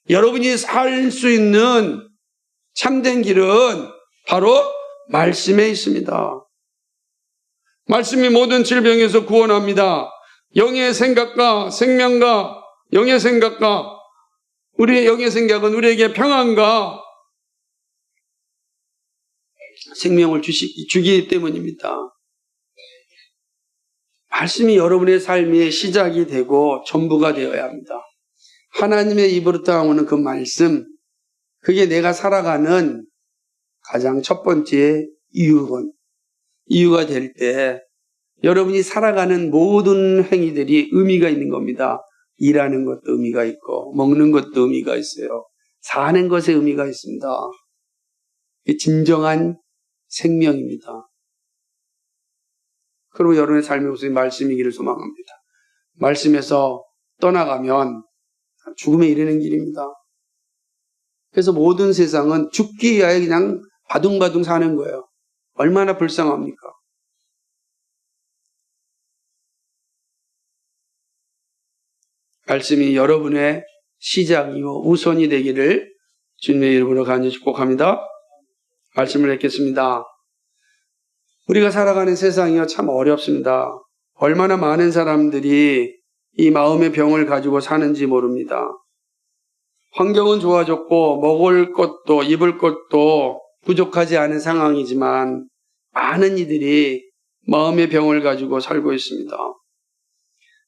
여러분이 살 수 있는 참된 길은 바로 말씀에 있습니다. 말씀이 모든 질병에서 구원합니다. 영의 생각과 생명과 영의 생각과 우리의 영의 생각은 우리에게 평안과 생명을 주기 때문입니다. 말씀이 여러분의 삶의 시작이 되고 전부가 되어야 합니다. 하나님의 입으로부터 나오는 그 말씀, 그게 내가 살아가는 가장 첫 번째 이유가 될 때 여러분이 살아가는 모든 행위들이 의미가 있는 겁니다. 일하는 것도 의미가 있고 먹는 것도 의미가 있어요. 사는 것에 의미가 있습니다. 이게 진정한 생명입니다. 그리고 여러분의 삶의 우선이 말씀이기를 소망합니다. 말씀에서 떠나가면 죽음에 이르는 길입니다. 그래서 모든 세상은 죽기 위하여 그냥 바둥바둥 사는 거예요. 얼마나 불쌍합니까? 말씀이 여러분의 시작이요 우선이 되기를 주님의 이름으로 간절히 축복합니다. 말씀을 읽겠습니다. 우리가 살아가는 세상이요 참 어렵습니다. 얼마나 많은 사람들이 이 마음의 병을 가지고 사는지 모릅니다. 환경은 좋아졌고 먹을 것도 입을 것도 부족하지 않은 상황이지만 많은 이들이 마음의 병을 가지고 살고 있습니다.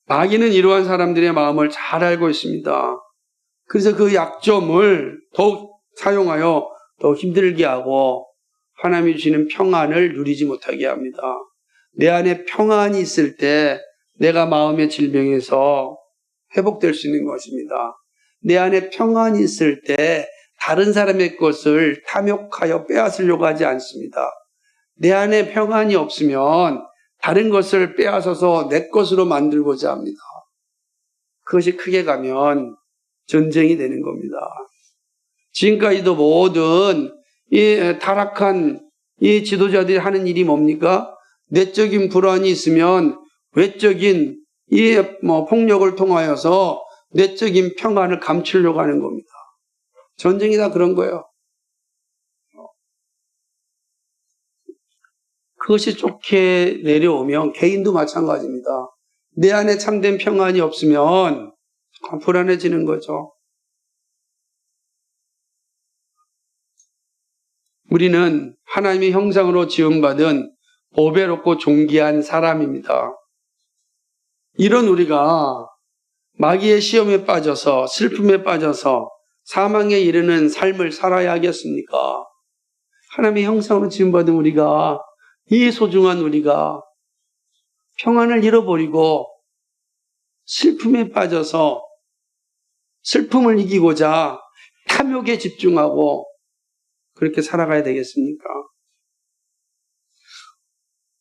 마귀는 이러한 사람들의 마음을 잘 알고 있습니다. 그래서 그 약점을 더욱 사용하여 더 힘들게 하고 하나님이 주시는 평안을 누리지 못하게 합니다. 내 안에 평안이 있을 때 내가 마음의 질병에서 회복될 수 있는 것입니다. 내 안에 평안이 있을 때 다른 사람의 것을 탐욕하여 빼앗으려고 하지 않습니다. 내 안에 평안이 없으면 다른 것을 빼앗아서 내 것으로 만들고자 합니다. 그것이 크게 가면 전쟁이 되는 겁니다. 지금까지도 모든 이 타락한 이 지도자들이 하는 일이 뭡니까? 내적인 불안이 있으면 외적인 이 폭력을 통하여서 내적인 평안을 감추려고 하는 겁니다. 전쟁이 다 그런 거예요. 그것이 좋게 내려오면 개인도 마찬가지입니다. 내 안에 참된 평안이 없으면 불안해지는 거죠. 우리는 하나님의 형상으로 지음받은 보배롭고 존귀한 사람입니다. 이런 우리가 마귀의 시험에 빠져서 슬픔에 빠져서 사망에 이르는 삶을 살아야 하겠습니까? 하나님의 형상으로 지음받은 우리가, 이 소중한 우리가 평안을 잃어버리고 슬픔에 빠져서 슬픔을 이기고자 탐욕에 집중하고 그렇게 살아가야 되겠습니까?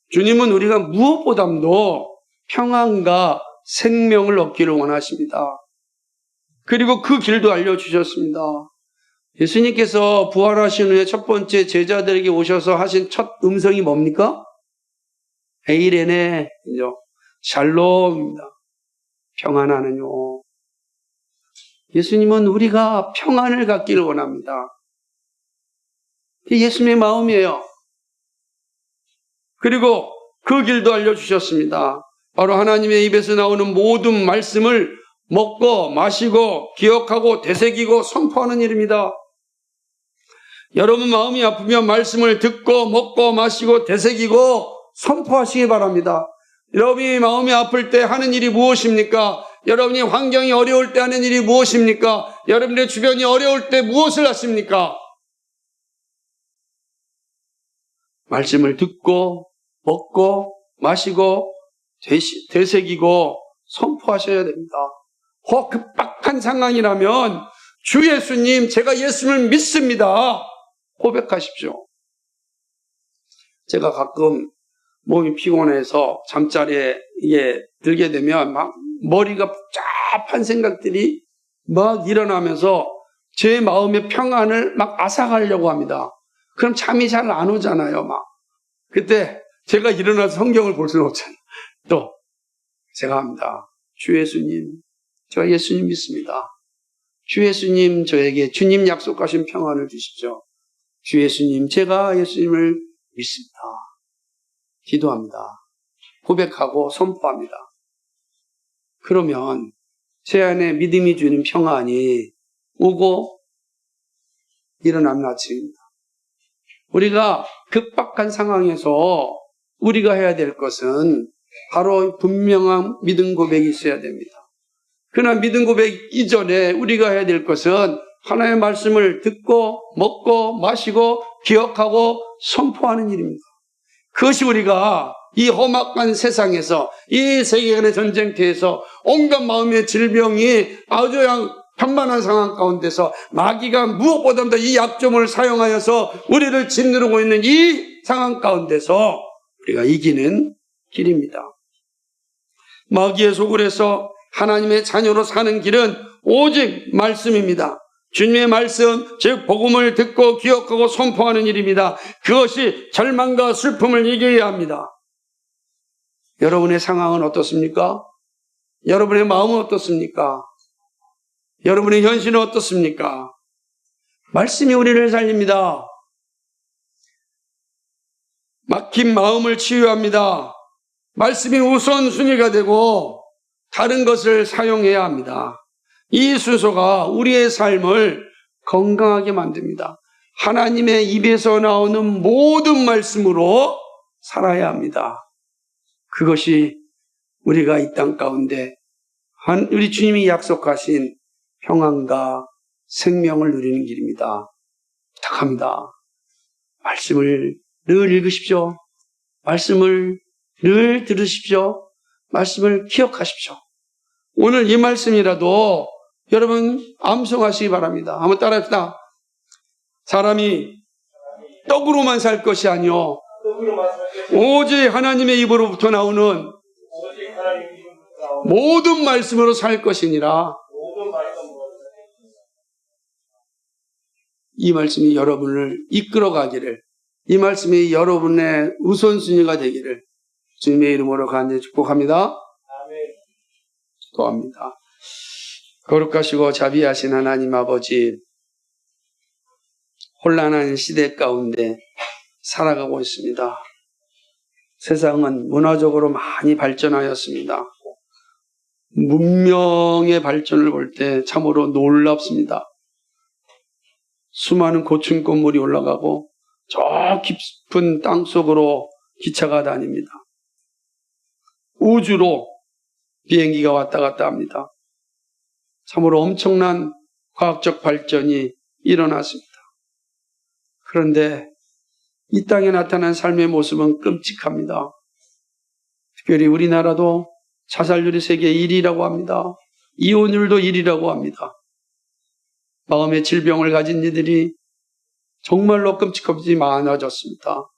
주님은 우리가 무엇보다도 평안과 생명을 얻기를 원하십니다. 그리고 그 길도 알려주셨습니다. 예수님께서 부활하신 후에 첫 번째 제자들에게 오셔서 하신 첫 음성이 뭡니까? 에이레네, 샬롬입니다. 평안하느뇨. 예수님은 우리가 평안을 갖기를 원합니다. 예수님의 마음이에요. 그리고 그 길도 알려주셨습니다. 바로 하나님의 입에서 나오는 모든 말씀을 먹고 마시고 기억하고 되새기고 선포하는 일입니다. 여러분 마음이 아프면 말씀을 듣고 먹고 마시고 되새기고 선포하시기 바랍니다. 여러분이 마음이 아플 때 하는 일이 무엇입니까? 여러분이 환경이 어려울 때 하는 일이 무엇입니까? 여러분의 주변이 어려울 때 무엇을 하십니까? 말씀을 듣고 먹고 마시고 되새기고 선포하셔야 됩니다. 급박한 상황이라면 주 예수님, 제가 예수님을 믿습니다. 고백하십시오. 제가 가끔 몸이 피곤해서 잠자리에 들게 되면 막 머리가 복잡한 생각들이 막 일어나면서 제 마음의 평안을 막 앗아가려고 합니다. 그럼 잠이 잘 안 오잖아요, 막. 그때 제가 일어나서 성경을 볼 수는 없잖아요. 또 제가 합니다. 주 예수님, 제가 예수님 믿습니다. 주 예수님, 저에게 주님 약속하신 평안을 주십시오. 주 예수님, 제가 예수님을 믿습니다. 기도합니다. 고백하고 선포합니다. 그러면 제 안에 믿음이 주는 평안이 오고 일어나는 아침입니다. 우리가 급박한 상황에서 우리가 해야 될 것은 바로 분명한 믿음 고백이 있어야 됩니다. 그러나 믿음 고백 이전에 우리가 해야 될 것은 하나님의 말씀을 듣고 먹고 마시고 기억하고 선포하는 일입니다. 그것이 우리가 이 험악한 세상에서, 이 세계관의 전쟁터에서 온갖 마음의 질병이 아주 편만한 상황 가운데서 마귀가 무엇보다도 이 약점을 사용하여서 우리를 짓누르고 있는 이 상황 가운데서 우리가 이기는 길입니다. 마귀의 소굴에서 하나님의 자녀로 사는 길은 오직 말씀입니다. 주님의 말씀, 즉 복음을 듣고 기억하고 선포하는 일입니다. 그것이 절망과 슬픔을 이겨야 합니다. 여러분의 상황은 어떻습니까? 여러분의 마음은 어떻습니까? 여러분의 현실은 어떻습니까? 말씀이 우리를 살립니다. 막힌 마음을 치유합니다. 말씀이 우선순위가 되고 다른 것을 사용해야 합니다. 이 순서가 우리의 삶을 건강하게 만듭니다. 하나님의 입에서 나오는 모든 말씀으로 살아야 합니다. 그것이 우리가 이 땅 가운데 우리 주님이 약속하신 평안과 생명을 누리는 길입니다. 부탁합니다. 말씀을 늘 읽으십시오. 말씀을 늘 들으십시오. 말씀을 기억하십시오. 오늘 이 말씀이라도 여러분 암송하시기 바랍니다. 한번 따라합시다. 사람이 떡으로만 살 것이 아니요 오직 하나님의 입으로부터 나오는 모든 말씀으로 살 것이니라. 이 말씀이 여러분을 이끌어가기를, 이 말씀이 여러분의 우선순위가 되기를 주님의 이름으로 간절히 축복합니다. 축복합니다. 거룩하시고 자비하신 하나님 아버지, 혼란한 시대 가운데 살아가고 있습니다. 세상은 문화적으로 많이 발전하였습니다. 문명의 발전을 볼 때 참으로 놀랍습니다. 수많은 고층 건물이 올라가고 저 깊은 땅 속으로 기차가 다닙니다. 우주로 비행기가 왔다 갔다 합니다. 참으로 엄청난 과학적 발전이 일어났습니다. 그런데 이 땅에 나타난 삶의 모습은 끔찍합니다. 특별히 우리나라도 자살률이 세계 1위라고 합니다. 이혼율도 1위라고 합니다. 마음의 질병을 가진 이들이 정말로 끔찍하지 많아졌습니다.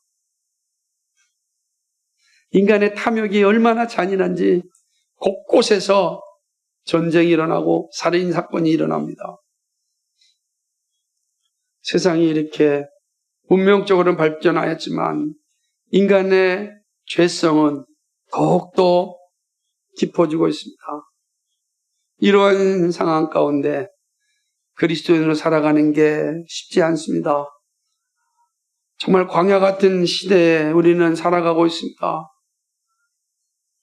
인간의 탐욕이 얼마나 잔인한지 곳곳에서 전쟁이 일어나고 살인 사건이 일어납니다. 세상이 이렇게 문명적으로는 발전하였지만 인간의 죄성은 더욱더 깊어지고 있습니다. 이러한 상황 가운데 그리스도인으로 살아가는 게 쉽지 않습니다. 정말 광야 같은 시대에 우리는 살아가고 있습니다.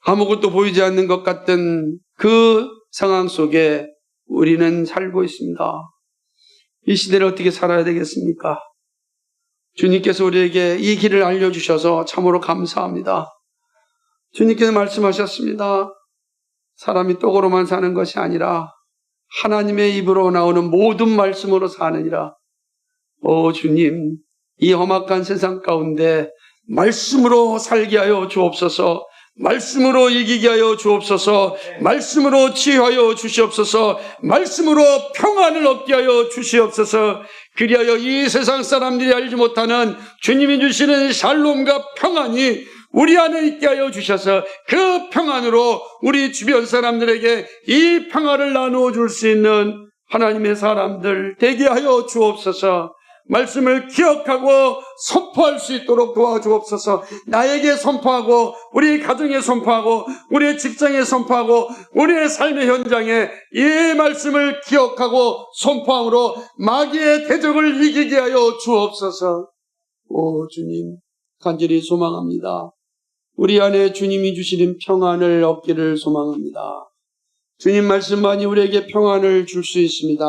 아무것도 보이지 않는 것 같은 그 상황 속에 우리는 살고 있습니다. 이 시대를 어떻게 살아야 되겠습니까? 주님께서 우리에게 이 길을 알려주셔서 참으로 감사합니다. 주님께서 말씀하셨습니다. 사람이 떡으로만 사는 것이 아니라 하나님의 입으로 나오는 모든 말씀으로 사느니라. 오 주님, 이 험악한 세상 가운데 말씀으로 살게 하여 주옵소서. 말씀으로 이기게 하여 주옵소서. 말씀으로 치유하여 주시옵소서. 말씀으로 평안을 얻게 하여 주시옵소서. 그리하여 이 세상 사람들이 알지 못하는 주님이 주시는 샬롬과 평안이 우리 안에 있게 하여 주셔서 그 평안으로 우리 주변 사람들에게 이 평안을 나누어 줄 수 있는 하나님의 사람들 되게 하여 주옵소서. 말씀을 기억하고 선포할 수 있도록 도와주옵소서. 나에게 선포하고 우리 가정에 선포하고 우리 직장에 선포하고 우리의 삶의 현장에 이 말씀을 기억하고 선포함으로 마귀의 대적을 이기게 하여 주옵소서. 오 주님, 간절히 소망합니다. 우리 안에 주님이 주시는 평안을 얻기를 소망합니다. 주님 말씀만이 우리에게 평안을 줄 수 있습니다.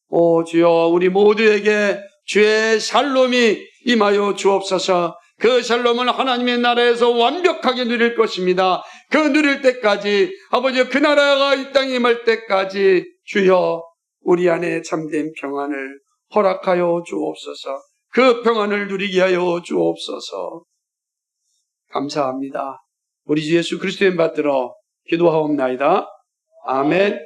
오 주여, 우리 모두에게 주의 샬롬이 임하여 주옵소서. 그 샬롬은 하나님의 나라에서 완벽하게 누릴 것입니다. 그 누릴 때까지, 아버지, 그 나라가 이 땅에 임할 때까지 주여 우리 안에 참된 평안을 허락하여 주옵소서. 그 평안을 누리게 하여 주옵소서. 감사합니다. 우리 주 예수 그리스도의 이름 받들어 기도하옵나이다. 아멘.